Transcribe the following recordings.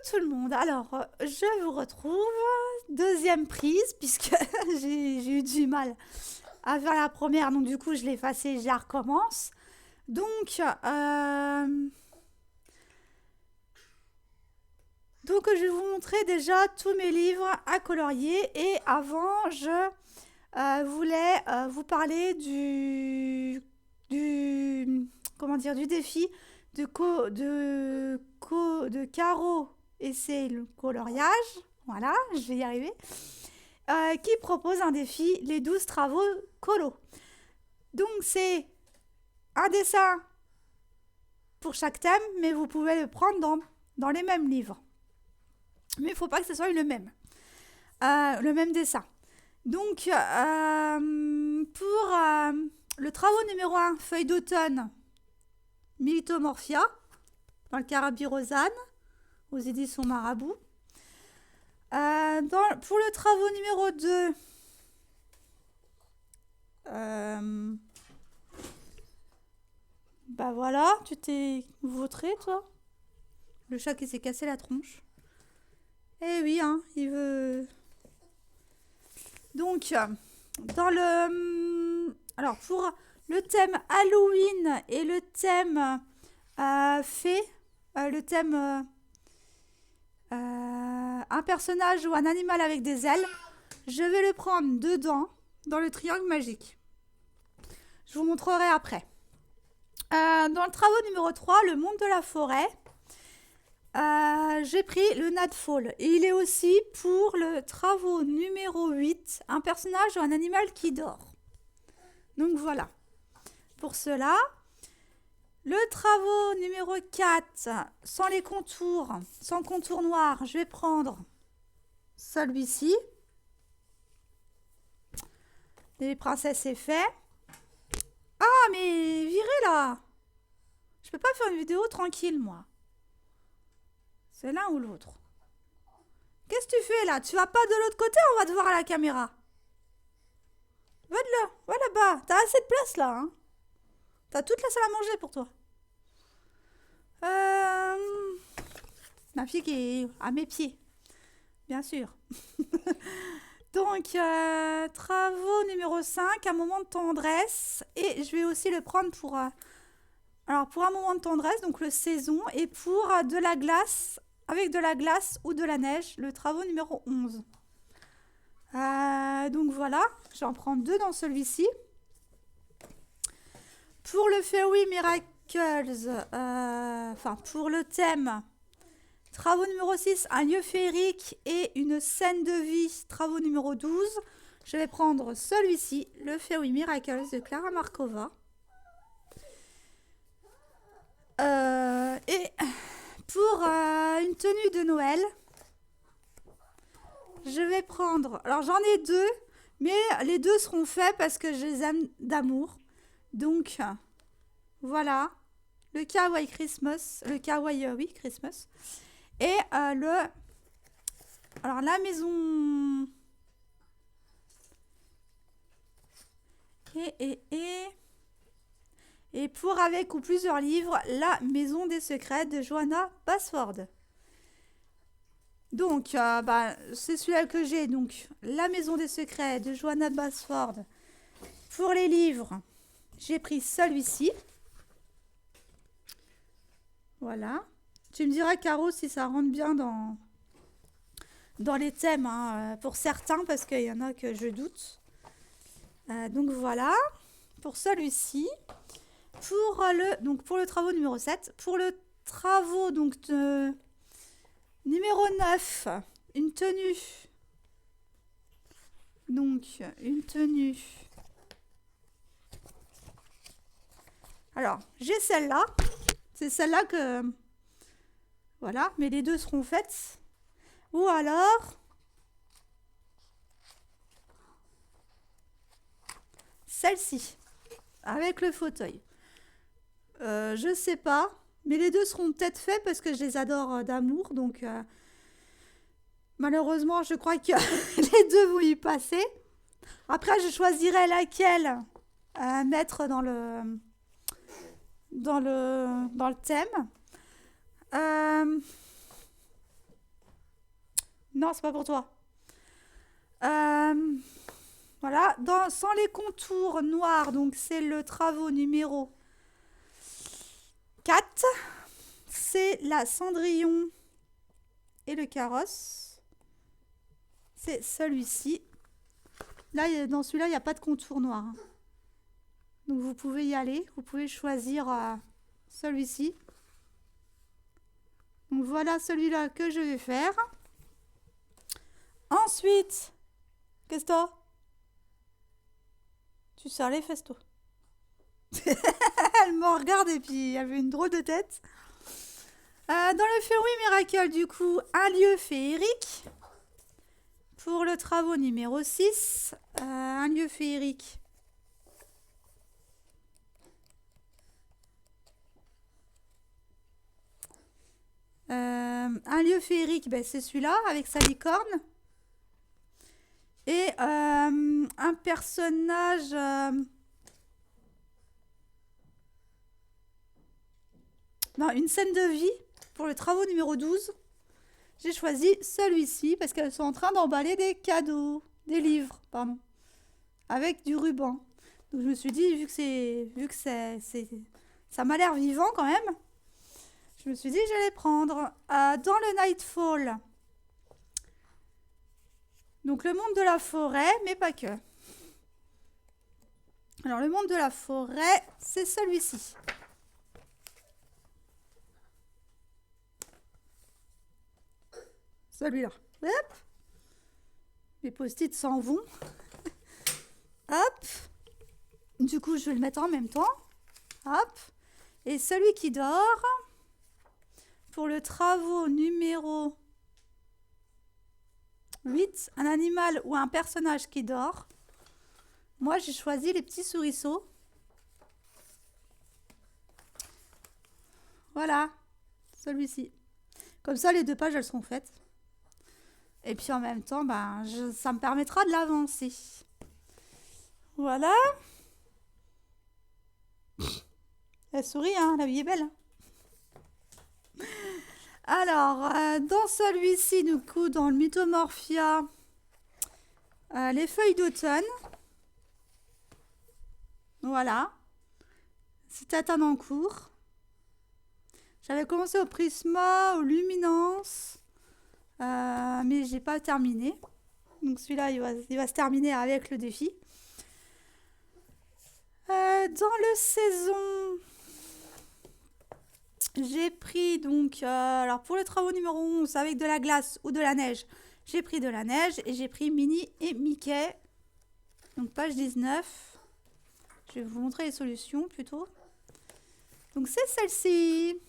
tout le monde. Alors, je vous retrouve. Deuxième prise, puisque j'ai eu du mal à faire la première. Donc, du coup, je l'ai effacée, je la recommence. Donc, je vais vous montrer déjà tous mes livres à colorier. Et avant, je voulais vous parler du défi de Caro et c'est le coloriage. Voilà, je vais y arriver. Qui propose un défi, les 12 travaux colo. Donc, c'est un dessin pour chaque thème, mais vous pouvez le prendre dans les mêmes livres. Mais il ne faut pas que ce soit le même dessin. Donc, pour le travaux numéro 1, feuille d'automne, Mythomorphia, dans le Carabirosane, aux éditions Marabout. Pour le travaux numéro 2, bah voilà, tu t'es vautré, toi. Le chat qui s'est cassé la tronche. Eh oui, hein, il veut... Donc, alors, pour le thème Halloween et le thème fée, le thème un personnage ou un animal avec des ailes, je vais le prendre dedans, dans le triangle magique. Je vous montrerai après. Dans le travaux numéro 3, le monde de la forêt, j'ai pris le Nadfall. Et il est aussi pour le travaux numéro 8, un personnage ou un animal qui dort. Donc voilà. Pour cela, le travaux numéro 4, sans les contours, sans contour noir, je vais prendre celui-ci. Les princesses, c'est fait. Ah, mais virez là! Je peux pas faire une vidéo tranquille, moi. C'est l'un ou l'autre. Qu'est-ce que tu fais là? Tu vas pas de l'autre côté, on va te voir à la caméra. Va de là, va là-bas. T'as assez de place là, hein? T'as toute la salle à manger pour toi. Ma fille qui est à mes pieds, bien sûr. Donc, travaux numéro 5, un moment de tendresse. Et je vais aussi le prendre pour un moment de tendresse, donc le saison. Et pour de la glace, avec de la glace ou de la neige, le travaux numéro 11. Donc voilà, j'en prends 2 dans celui-ci. Pour le Fairy Miracles, pour le thème travaux numéro 6, un lieu féerique et une scène de vie, travaux numéro 12, je vais prendre celui-ci, le Fairy Miracles de Clara Markova. Et pour une tenue de Noël, je vais prendre... Alors j'en ai 2, mais les 2 seront faits parce que je les aime d'amour. Donc, voilà, le Kawaii Christmas, Christmas. Et alors la maison... Et pour avec ou plusieurs livres, la maison des secrets de Johanna Basford. Donc, c'est celui-là que j'ai. Donc, la maison des secrets de Johanna Basford. Pour les livres, j'ai pris celui-ci. Voilà. Tu me diras, Caro, si ça rentre bien dans les thèmes, hein, pour certains, parce qu'il y en a que je doute. Donc, voilà. Pour celui-ci. Pour le travaux numéro 7. Pour le travaux, numéro 9, une tenue. Donc, une tenue. Alors, j'ai celle-là. C'est celle-là que... Voilà, mais les 2 seront faites. Ou alors... Celle-ci. Avec le fauteuil. Je sais pas. Mais les 2 seront peut-être faits parce que je les adore d'amour. Donc, malheureusement, je crois que les 2 vont y passer. Après, je choisirai laquelle mettre dans le thème. Non, c'est pas pour toi. Voilà, sans les contours noirs, donc c'est le travaux numéro 4. C'est la Cendrillon et le carrosse. C'est celui-ci. Là, dans celui-là, il n'y a pas de contour noir. Donc vous pouvez y aller. Vous pouvez choisir celui-ci. Donc voilà celui-là que je vais faire. Ensuite, qu'est-ce que t'as? Tu sers les festos. Elle me regarde et puis elle avait une drôle de tête. Dans le Fairy Miracle, du coup, un lieu féerique. Pour le travaux numéro 6, un lieu féerique. Un lieu féerique, ben, c'est celui-là avec sa licorne. Et un personnage... non, une scène de vie pour le travaux numéro 12. J'ai choisi celui-ci parce qu'elles sont en train d'emballer des cadeaux, des livres, pardon, avec du ruban. Donc je me suis dit, vu que ça m'a l'air vivant quand même, je me suis dit j'allais prendre. Dans le Nightfall, donc le monde de la forêt, mais pas que. Alors le monde de la forêt, c'est celui-ci. Celui-là. Hop. Les post-it s'en vont. Hop. Du coup, je vais le mettre en même temps. Hop. Et celui qui dort, pour le travaux numéro 8, un animal ou un personnage qui dort. Moi, j'ai choisi les petits souriceaux. Voilà. Celui-ci. Comme ça, les 2 pages, elles seront faites. Et puis en même temps, ben, ça me permettra de l'avancer. Voilà. Elle sourit, hein, la vie est belle. Alors, dans celui-ci, du coup, dans le Mythomorphia, les feuilles d'automne. Voilà. C'est un en cours. J'avais commencé au Prisma, au Luminance. Mais j'ai pas terminé. Donc celui-là, il va se terminer avec le défi. Dans le saison, j'ai pris donc... alors pour le travaux numéro 11, avec de la glace ou de la neige, j'ai pris de la neige et j'ai pris Minnie et Mickey. Donc page 19. Je vais vous montrer les solutions plutôt. Donc c'est celle-ci.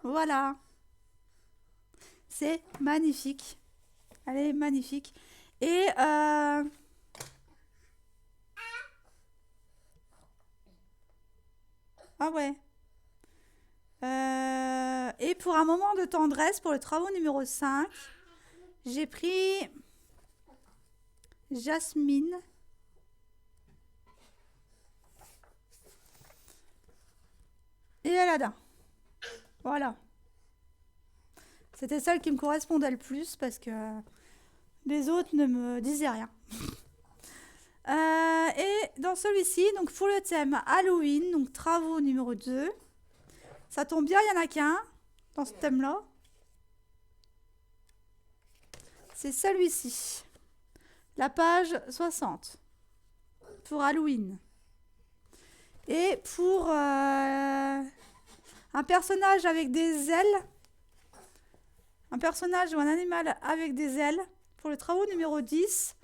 Voilà. C'est magnifique. Elle est magnifique. Et ah ouais. Et pour un moment de tendresse, pour le travaux numéro 5, j'ai pris Jasmine. Et Aladdin. Voilà. C'était celle qui me correspondait le plus parce que les autres ne me disaient rien. Et dans celui-ci, donc pour le thème Halloween, donc travaux numéro 2, ça tombe bien, il n'y en a qu'un dans ce thème-là. C'est celui-ci. La page 60. Pour Halloween. Et pour un personnage avec des ailes. Un personnage ou un animal avec des ailes. Pour le travaux numéro 10,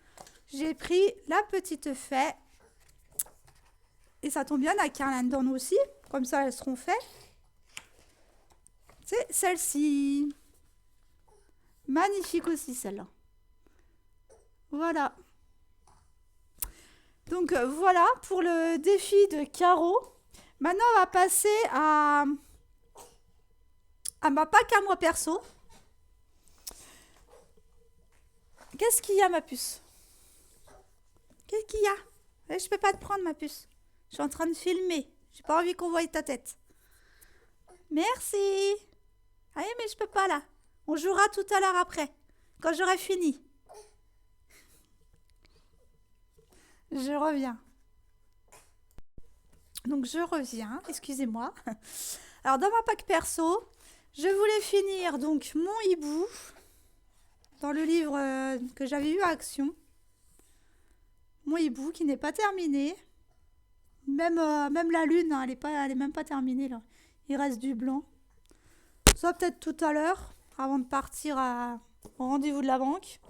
j'ai pris la petite fée. Et ça tombe bien, il y en a qu'un là-dedans aussi. Comme ça, elles seront faites. C'est celle-ci. Magnifique aussi, celle-là. Voilà. Donc, voilà pour le défi de Caro. Maintenant, on va passer à ma pack à moi perso. Qu'est-ce qu'il y a, ma puce? Qu'est-ce qu'il y a? Je peux pas te prendre, ma puce. Je suis en train de filmer. J'ai pas envie qu'on voie ta tête. Merci. Ah oui, mais je peux pas, là. On jouera tout à l'heure après, quand j'aurai fini. Je reviens. Donc je reviens, excusez-moi. Alors dans ma pack perso, je voulais finir donc mon hibou dans le livre que j'avais eu à Action. Mon hibou qui n'est pas terminé. Même la lune, hein, elle est même pas terminée là. Il reste du blanc. Ça peut-être tout à l'heure, avant de partir au rendez-vous de la banque.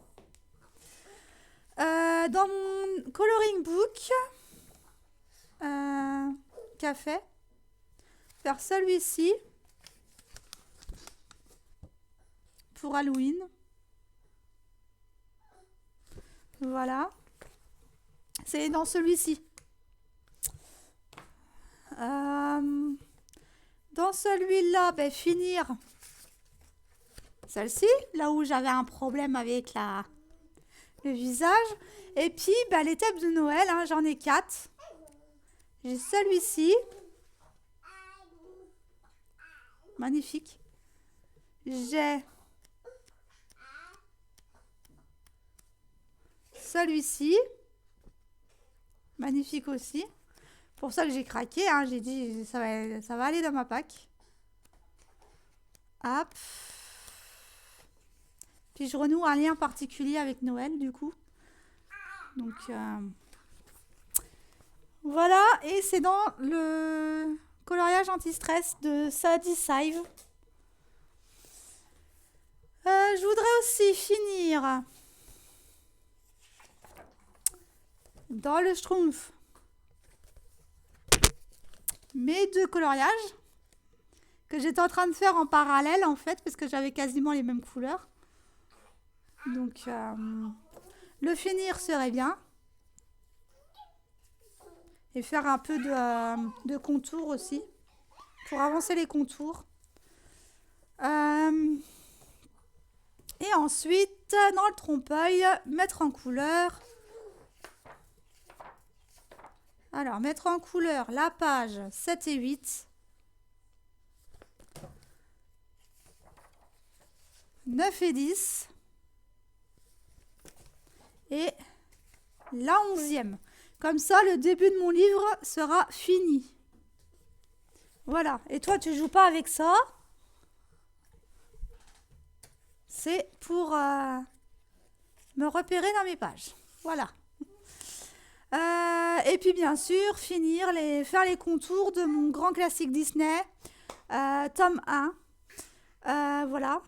Dans mon coloring book, café, faire celui-ci pour Halloween. Voilà. C'est dans celui-ci. Dans celui-là, finir celle-ci, là où j'avais un problème avec le visage. Et puis, les thèmes de Noël, hein, j'en ai 4. J'ai celui-ci. Magnifique. J'ai celui-ci. Magnifique aussi. Pour ça que j'ai craqué, hein, j'ai dit ça va aller dans ma pack. Hop. Puis je renoue un lien particulier avec Noël du coup. Donc voilà, et c'est dans le coloriage anti-stress de Sadie Saive. Je voudrais aussi finir dans le Schtroumpf mes 2 coloriages que j'étais en train de faire en parallèle en fait parce que j'avais quasiment les mêmes couleurs. Donc le finir serait bien. Et faire un peu de contour aussi pour avancer les contours. Et ensuite, dans le trompe-l'œil, mettre en couleur. Alors, mettre en couleur la page 7 et 8. 9 et 10. Et la 11e. Comme ça, le début de mon livre sera fini. Voilà. Et toi, tu joues pas avec ça. C'est pour me repérer dans mes pages. Voilà. Et puis, bien sûr, faire les contours de mon grand classique Disney, tome 1. Voilà.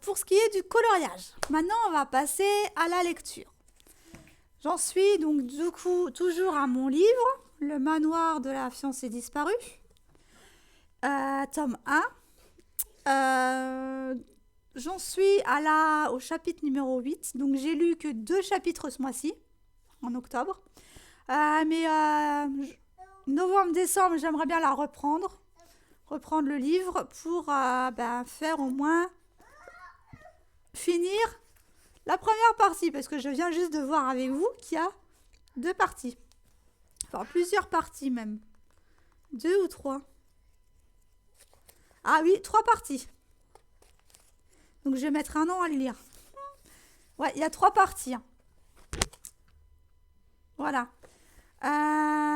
Pour ce qui est du coloriage. Maintenant, on va passer à la lecture. J'en suis donc du coup toujours à mon livre, Le manoir de la fiancée disparue, tome 1. J'en suis au chapitre numéro 8, donc j'ai lu que 2 chapitres ce mois-ci, en octobre. Mais novembre-décembre, j'aimerais bien reprendre le livre pour faire au moins finir la première partie, parce que je viens juste de voir avec vous qu'il y a 2 parties. Enfin, plusieurs parties même. 2 ou 3. Ah oui, 3 parties. Donc je vais mettre un an à le lire. Ouais, il y a 3 parties. Hein. Voilà.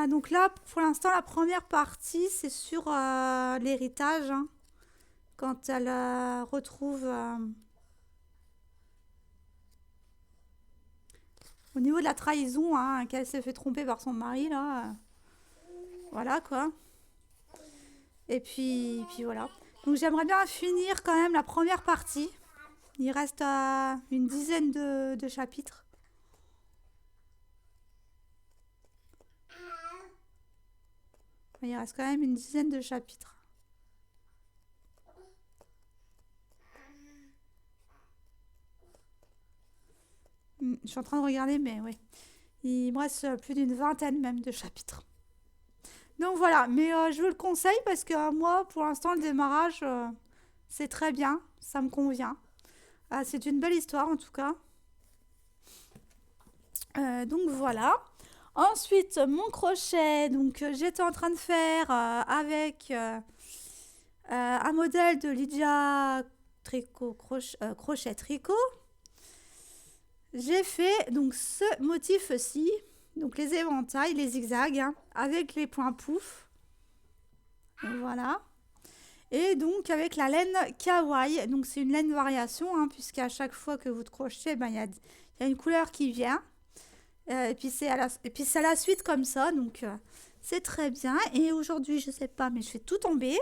Donc là, pour l'instant, la première partie, c'est sur l'héritage. Hein, quand elle retrouve... au niveau de la trahison, hein, qu'elle s'est fait tromper par son mari, là. Voilà, quoi. Et puis voilà. Donc j'aimerais bien finir quand même la première partie. Il reste une dizaine de chapitres. Il reste quand même une dizaine de chapitres. Je suis en train de regarder, mais oui. Il me reste plus d'une vingtaine même de chapitres. Donc voilà, mais je vous le conseille parce que moi, pour l'instant, le démarrage, c'est très bien. Ça me convient. C'est une belle histoire en tout cas. Donc voilà. Ensuite, mon crochet, donc j'étais en train de faire avec un modèle de Lydia Crochet Tricot. J'ai fait donc ce motif-ci, donc les éventails, les zigzags, hein, avec les points pouf. Voilà. Et donc avec la laine kawaii, donc c'est une laine variation, hein, puisqu'à chaque fois que vous crochetez, ben, y a une couleur qui vient. Et puis c'est à la suite comme ça, donc c'est très bien. Et aujourd'hui, je sais pas, mais je fais tout tomber.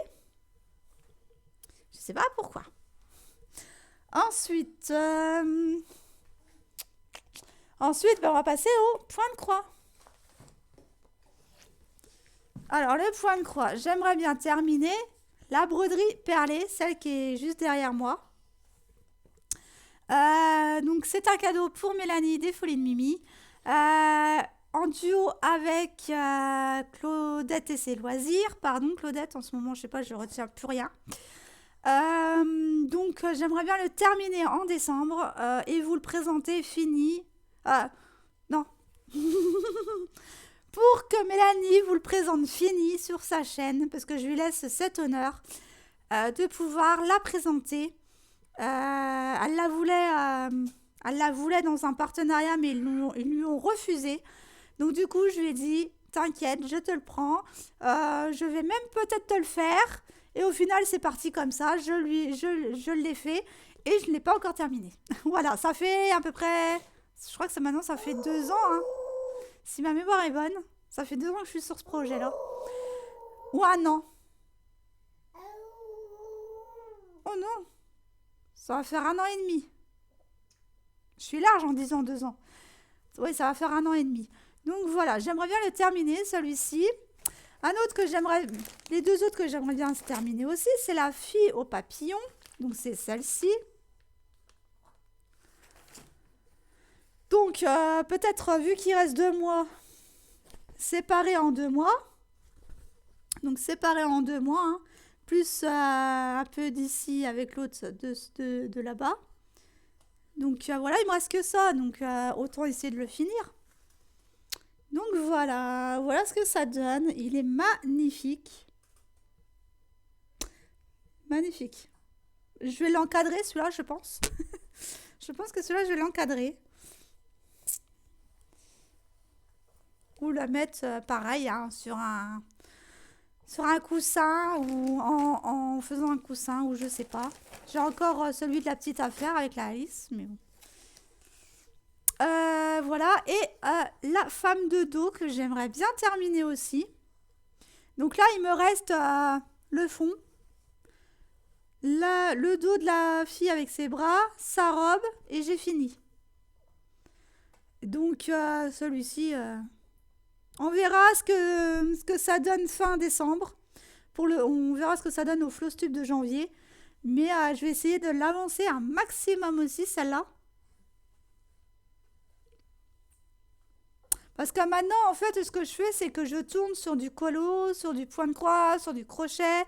Je sais pas pourquoi. Ensuite, ben, on va passer au point de croix. Alors, le point de croix, j'aimerais bien terminer la broderie perlée, celle qui est juste derrière moi. Donc, c'est un cadeau pour Mélanie des Folies de Mimi. En duo avec Claudette et ses loisirs. Pardon, Claudette, en ce moment, je sais pas, je retiens plus rien. Donc, j'aimerais bien le terminer en décembre et vous le présenter fini. Non. Pour que Mélanie vous le présente fini sur sa chaîne, parce que je lui laisse cet honneur de pouvoir la présenter. Elle la voulait dans un partenariat, mais ils lui ont refusé. Donc du coup, je lui ai dit, t'inquiète, je te le prends. Je vais même peut-être te le faire. Et au final, c'est parti comme ça. Je l'ai fait et je ne l'ai pas encore terminé. Voilà, ça fait à peu près... Je crois que maintenant, ça fait 2 ans. Hein. Si ma mémoire est bonne, ça fait 2 ans que je suis sur ce projet-là. Ou 1 an. Oh non, ça va faire 1 an et demi. Je suis large en disant 2 ans. Oui, ça va faire 1 an et demi. Donc voilà, j'aimerais bien le terminer, celui-ci. Les 2 autres que j'aimerais bien se terminer aussi, c'est la fille au papillon. Donc c'est celle-ci. Donc peut-être vu qu'il reste 2 mois, séparé en 2 mois. Donc séparé en 2 mois, hein, plus un peu d'ici avec l'autre de là-bas. Donc voilà, il me reste que ça, donc autant essayer de le finir. Donc voilà ce que ça donne. Il est magnifique. Magnifique. Je vais l'encadrer celui-là, je pense. Je pense que celui-là, je vais l'encadrer. Ou la mettre pareil, hein, sur un coussin ou en faisant un coussin ou je sais pas. J'ai encore celui de la petite affaire avec la Alice, mais bon. Voilà, et la femme de dos que j'aimerais bien terminer aussi. Donc là, il me reste le fond, le dos de la fille avec ses bras, sa robe, et j'ai fini. Donc celui-ci, on verra ce que ça donne fin décembre. On verra ce que ça donne au Flowstube de janvier. Mais je vais essayer de l'avancer un maximum aussi, celle-là. Parce que maintenant, en fait, ce que je fais, c'est que je tourne sur du colo, sur du point de croix, sur du crochet.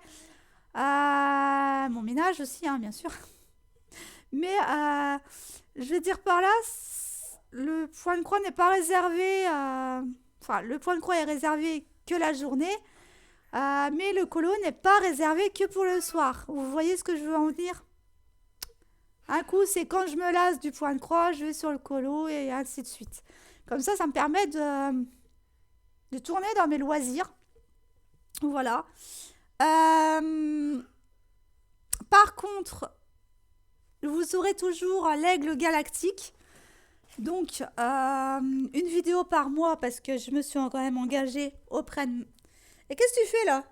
Mon ménage aussi, hein, bien sûr. Mais je vais dire par là, le point de croix n'est pas réservé... Enfin, le point de croix est réservé que la journée. Mais le colo n'est pas réservé que pour le soir. Vous voyez ce que je veux en dire? Un coup, c'est quand je me lasse du point de croix, je vais sur le colo et ainsi de suite. Comme ça me permet de tourner dans mes loisirs. Voilà. Par contre, vous aurez toujours l'aigle galactique. Donc, une vidéo par mois parce que je me suis quand même engagée auprès de... Et qu'est-ce que tu fais là?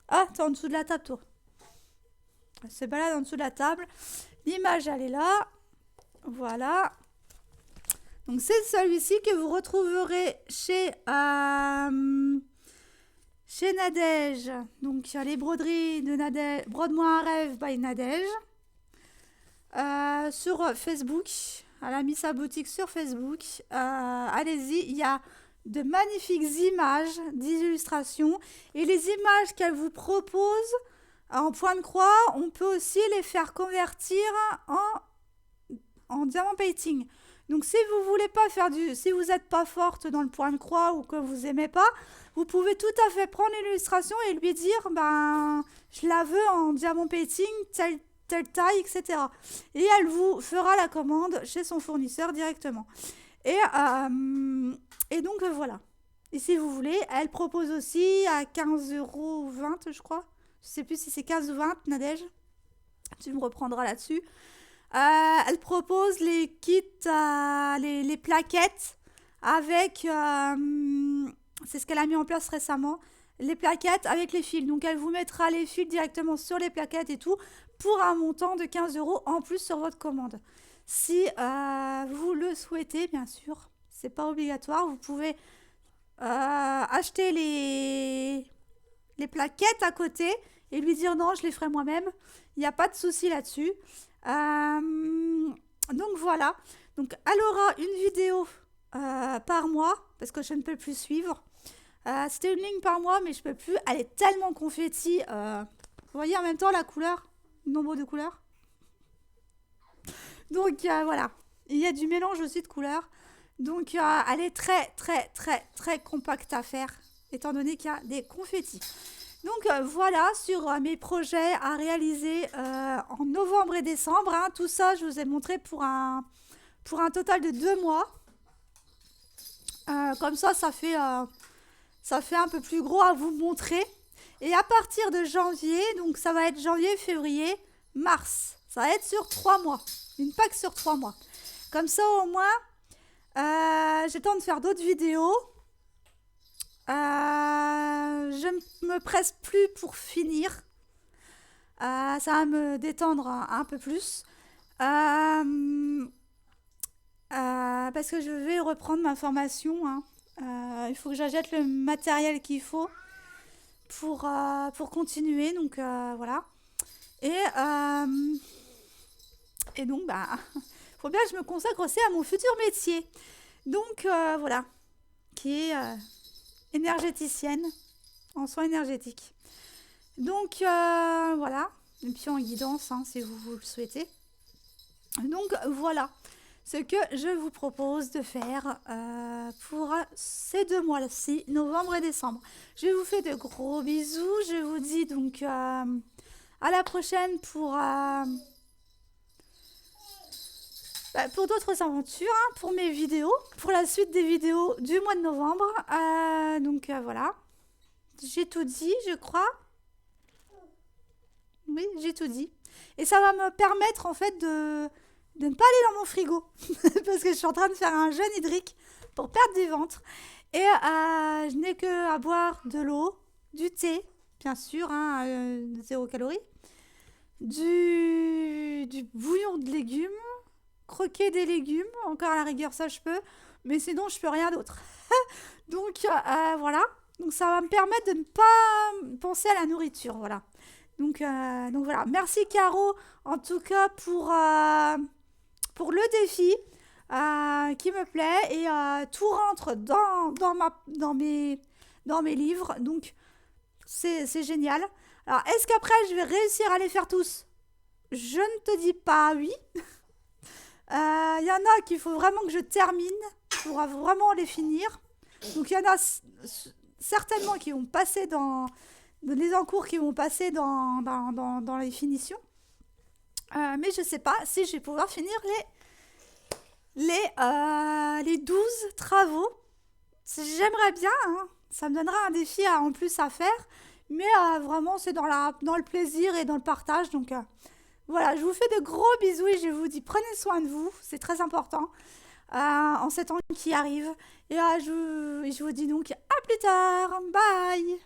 Ah, t'es en dessous de la table, toi. Elle se balade en dessous de la table. L'image, elle est là. Voilà. Donc, c'est celui-ci que vous retrouverez chez Nadège. Donc, les broderies de Nadège. Brode-moi un rêve by Nadège. Sur Facebook. Elle a mis sa boutique sur Facebook. Allez-y, il y a de magnifiques images, d'illustrations. Et les images qu'elle vous propose en point de croix, on peut aussi les faire convertir en diamant painting. Donc si vous voulez pas faire si vous n'êtes pas forte dans le point de croix ou que vous aimez pas, vous pouvez tout à fait prendre l'illustration et lui dire, ben, je la veux en diamant painting, telle taille, etc. Et elle vous fera la commande chez son fournisseur directement. Et donc voilà. Et si vous voulez, elle propose aussi à 15,20 €, je crois. Je sais plus si c'est 15 ou 20, Nadège. Tu me reprendras là-dessus. Elle propose les kits, les plaquettes avec... c'est ce qu'elle a mis en place récemment. Les plaquettes avec les fils. Donc elle vous mettra les fils directement sur les plaquettes et tout pour un montant de 15 € en plus sur votre commande. Si vous le souhaitez, bien sûr, c'est pas obligatoire. Vous pouvez acheter les plaquettes à côté et lui dire non, je les ferai moi-même. Il n'y a pas de souci là-dessus. Donc voilà. Donc elle aura une vidéo par mois parce que je ne peux plus suivre. C'était une ligne par mois, mais je peux plus. Elle est tellement confetti. Vous voyez en même temps la couleur, le nombre de couleurs. Donc voilà. Il y a du mélange aussi de couleurs. Donc elle est très très très très compacte à faire, étant donné qu'il y a des confettis. Donc voilà sur mes projets à réaliser en novembre et décembre. Hein. Tout ça, je vous ai montré pour un total de 2 mois. Comme ça fait un peu plus gros à vous montrer. Et à partir de janvier, donc ça va être janvier, février, mars. Ça va être sur 3 mois. Une pack sur 3 mois. Comme ça, au moins, j'ai le temps de faire d'autres vidéos. Je ne me presse plus pour finir. Ça va me détendre un peu plus. Parce que je vais reprendre ma formation. Hein. Il faut que j'achète le matériel qu'il faut pour continuer. Donc voilà. Et donc, bah, faut bien que je me consacre aussi à mon futur métier. Donc voilà. Qui est énergéticienne en soins énergétiques. Donc voilà. Et puis en guidance, hein, si vous le souhaitez. Donc voilà ce que je vous propose de faire pour ces 2 mois-ci, novembre et décembre. Je vous fais de gros bisous. Je vous dis donc à la prochaine pour d'autres aventures, hein, pour mes vidéos, pour la suite des vidéos du mois de novembre. Donc voilà. J'ai tout dit, je crois. Oui, j'ai tout dit. Et ça va me permettre en fait de ne pas aller dans mon frigo. Parce que je suis en train de faire un jeûne hydrique pour perdre du ventre. Et je n'ai que à boire de l'eau, du thé, bien sûr, hein, 0 calories, du bouillon de légumes, croquer des légumes, encore à la rigueur ça je peux, mais sinon je peux rien d'autre. Donc voilà, donc ça va me permettre de ne pas penser à la nourriture, voilà. Donc voilà, merci Caro en tout cas pour le défi qui me plaît et tout rentre dans mes livres, donc c'est génial. Alors est-ce qu'après je vais réussir à les faire tous? Je ne te dis pas oui. Il y en a qu'il faut vraiment que je termine pour vraiment les finir. Donc il y en a certainement qui vont passer dans les encours qui vont passer dans les finitions. Mais je ne sais pas si je vais pouvoir finir les 12 travaux. J'aimerais bien, hein. Ça me donnera un défi en plus à faire. Mais vraiment, c'est dans le plaisir et dans le partage. Donc voilà, je vous fais de gros bisous et je vous dis prenez soin de vous. C'est très important en ces temps qui arrivent. Et je vous dis donc à plus tard. Bye.